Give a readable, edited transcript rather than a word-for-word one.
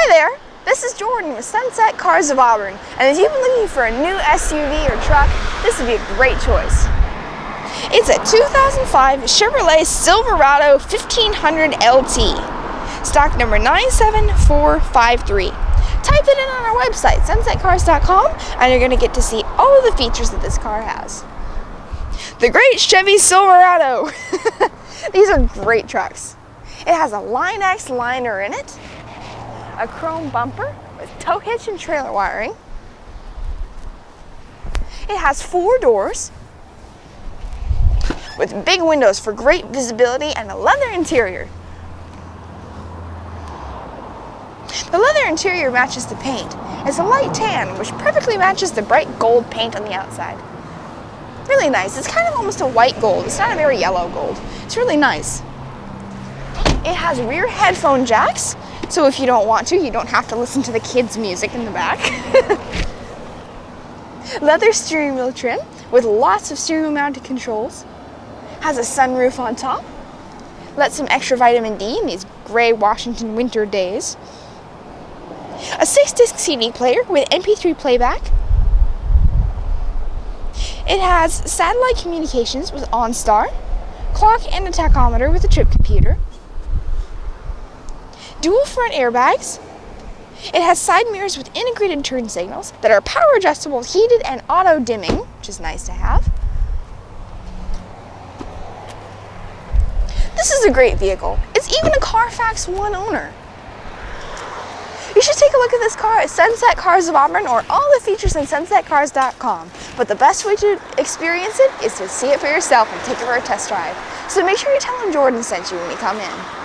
Hi there, this is Jordan with Sunset Cars of Auburn, and if you've been looking for a new SUV or truck, this would be a great choice. It's a 2005 Chevrolet Silverado 1500 LT, stock number 97453. Type it in on our website, sunsetcars.com, and you're going to get to see all of the features that this car has. The great Chevy Silverado. These are great trucks. It has a Line X liner in it, a chrome bumper with tow hitch and trailer wiring. It has 4 doors with big windows for great visibility and a leather interior. The leather interior matches the paint. It's a light tan, which perfectly matches the bright gold paint on the outside. Really nice. It's kind of almost a white gold. It's not a very yellow gold. It's really nice. It has rear headphone jacks, so if you don't want to, you don't have to listen to the kids' music in the back. Leather steering wheel trim with lots of steering wheel mounted controls. Has a sunroof on top. Lets some extra vitamin D in these gray Washington winter days. A 6-disc CD player with MP3 playback. It has satellite communications with OnStar, clock and a tachometer with a trip computer. Dual front airbags. It has side mirrors with integrated turn signals that are power adjustable, heated and auto dimming, which is nice to have. This is a great vehicle. It's even a Carfax One owner. You should take a look at this car at Sunset Cars of Auburn or all the features on sunsetcars.com. But the best way to experience it is to see it for yourself and take it for a test drive. So make sure you tell them Jordan sent you when you come in.